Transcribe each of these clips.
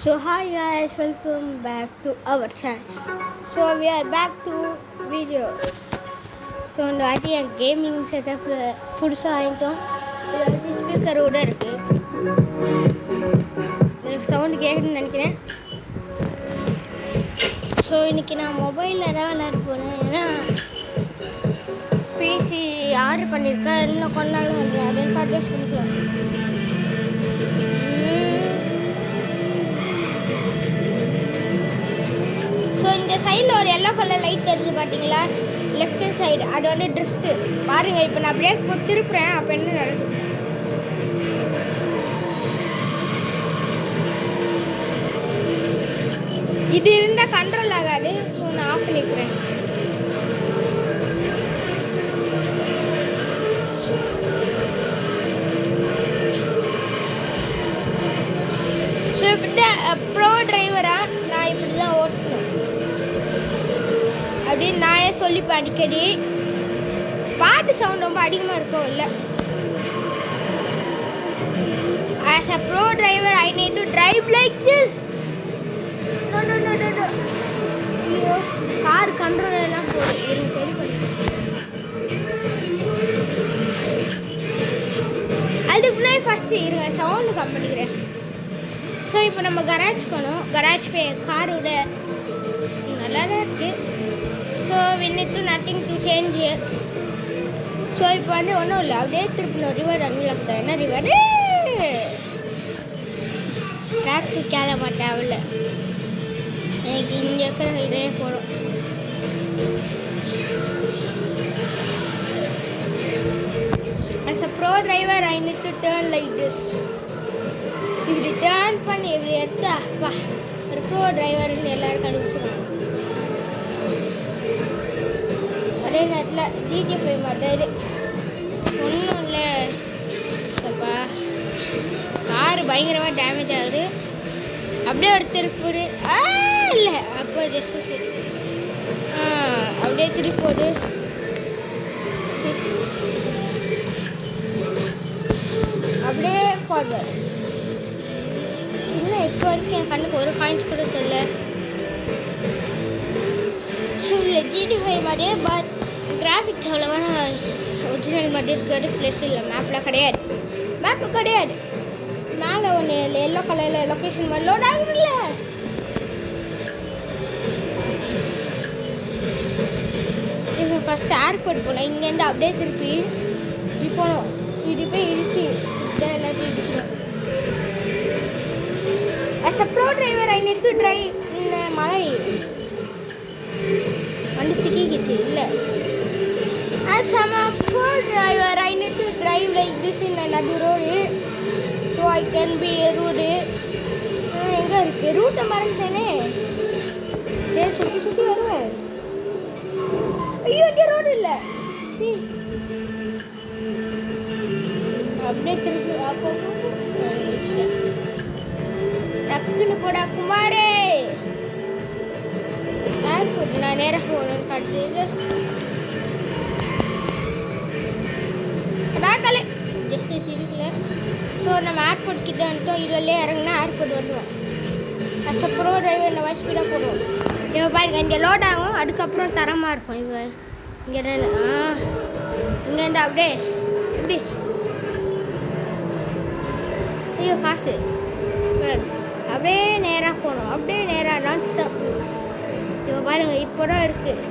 So hi guys, welcome back to our channel. So we are back to video. So இந்த வாட்டி என் gaming செட்டப்பில் புதுசாக வாங்கிட்டோம். இது வந்து ஸ்பீக்கரோடு இருக்குது. எனக்கு சவுண்டு கேட்குதுன்னு நினைக்கிறேன். ஸோ இன்றைக்கி நான் மொபைலில் தான் விளையாட போகிறேன். ஏன்னா பிசி ஆர்டர் பண்ணியிருக்கேன். இன்னும் கொஞ்ச நாள் வந்து அதை பர்ச்சேஸ் பண்ணிக்கலாம். ஸோ இந்த சைடில் ஒரு எல்லோ கலர் லைட் தெரியுது பார்த்தீங்களா, லெஃப்ட் ஹேண்ட் சைடு, அது வந்து ட்ரிஃப்ட்டு பாருங்கள். இப்போ நான் பிரேக் போட்டு திருப்புறேன், அப்போ என்ன நடக்குது? இது இருந்தால் கண்ட்ரோல் ஆகாது. ஸோ நான் ஆஃப் பண்ணிக்கிறேன். ஸோ இப்படி ப்ரோ டிரைவராக நான் இப்படி தான் ஓட்டணும் அப்படின்னு நானே சொல்லிப்பேன் அடிக்கடி. பாட்டு சவுண்ட் ரொம்ப அதிகமாக இருக்கும் இல்லை. As a bro driver I need to drive like this. ஐயோ, கார் கண்ட்ரோல் எல்லாம் போகுது. சரி பண்ணி அதுக்கு முன்னாடி ஃபஸ்ட்டு இருங்க, சவுண்டு கம்மி பண்ணிக்கிறேன். ஸோ இப்போ நம்ம கராஜ் போனோம். கராஜ் பே காரோட நல்லா தான் இருக்குது. So we need to nothing to change here. So இப்போ வந்து ஒன்றும் இல்லை, அப்படியே திருப்பணும். ரிவர் அன்லாக் தான். என்ன ரிவர்? ட்ராக்கு கேள மாட்டேன் அவளை. எனக்கு இங்கே இருக்கிற இதே போடும். As a pro driver I need to turn like this. இப்படி டேர்ன் பண்ணி இப்படி எடுத்து அப்பா ஒரு ப்ரோ டிரைவர்னு எல்லோரும் கண்டுபிடிச்சிருவாங்க. அதே நேரத்தில் ஜிடி5 மாதிரி ஒன்றும் இல்லை. சப்பா காரு பயங்கரமாக டேமேஜ் ஆகுது. அப்படியே ஒரு திருப்பூர் இல்லை, அப்போ ஜஸ்ட் சரி அப்படியே திருப்போடு அப்படியே ஃபார்வர்ட். இல்லை, இப்போ வரைக்கும் என் கண்ணுக்கு ஒரு பாயிண்ட்ஸ் கூட தெரியல. ஸோ இல்லை ஜிடி5 மாதிரியே பட் கிராஃபிக்ஸ் அவ்வளோவான ஒரிஜினல் மாதிரி இருக்கிறது. ப்ளஸ் இல்லை, மேப்பில் கிடையாது. மேப்பு கிடையாது. மேலே ஒன்று எல்லோ கலரில் லொக்கேஷன் மாதிரி லோட் ஆகுதுல்ல. இப்போ ஃபஸ்ட்டு ஏர்போர்ட் போனோம். இங்கேருந்து அப்படியே திருப்பி இப்படி போனோம். இப்படி போய் இடிச்சு இதான் எல்லாத்தையும் இடிக்கணும். As a pro driver I need to drive இந்த மலை வண்டி சிக்கிக்கிச்சு இல்லை. As a pro driver I need to drive like this in another road so I can be rude. எங்கே இருக்குது ரூட்டை மறந்துட்டேனே. சுற்றி சுற்றி வருவேன். ஐயோ, இங்கே ரோடு இல்லை. சி அப்படியே திருப்பி அப்போ டக்குன்னு போடா குமாரே. ஏர்போர்ட் நான் நேராக போகணும்னு காட்டுது. அடாக்கலே ஜஸ்ட்டு சிரிக்கல. ஸோ நம்ம ஏர்போர்ட் கிட்ட வந்துட்டோம். இதுவரையே இறங்கினா ஏர்போர்ட் வந்துடுவோம். அஸ் அ ப்ரோ டிரைவர் இந்த மாதிரி ஸ்பீடாக போடுவோம். இப்போ பாருங்க, இங்கே லோட் ஆகும். அதுக்கப்புறம் தரமாக இருக்கும். இப்போ இங்கே இங்கேருந்து அப்படியே இப்படி ஐயோ காசு அப்படியே நேராக போகணும். அப்படியே நேராக நான் ஸ்டாப். இப்போ பாருங்கள், இப்போ தான் இருக்குது.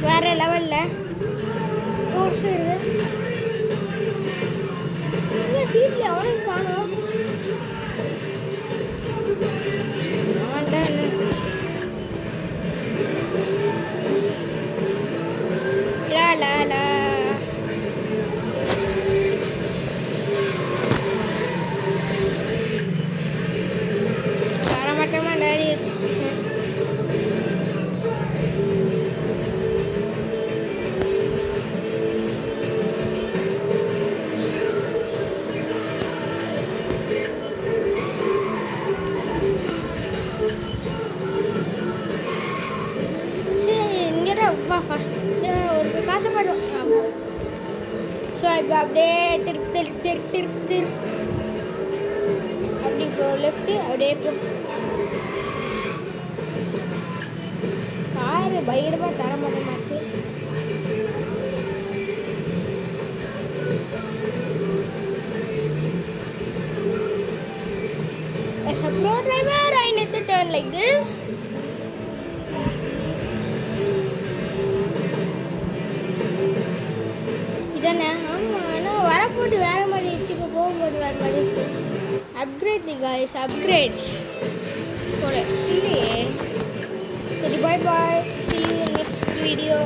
வேறு லெவலில் கோர்ஸ் இருக்குது. இங்கே சீட்டில் எவனும் காணும். இப்போ அப்படியே திருப்பு அப்படி ப்ரோ லெஃப்ட்டு அப்படியே ப்ரோ காரு பயங்கரமாக தர மாட்டேமாச்சு As a pro driver, I need to turn like this. இதானே ஆமாம் ஆனால் வரப்போட்டு வேறு மாதிரி இருந்துச்சு இப்போ போகும்போது வேறு மாதிரி இருக்கு அப்கிரேட் தி காய்ஸ் அப்கிரேட் போல இல்லையே சரி பாய் பாய் see you in next video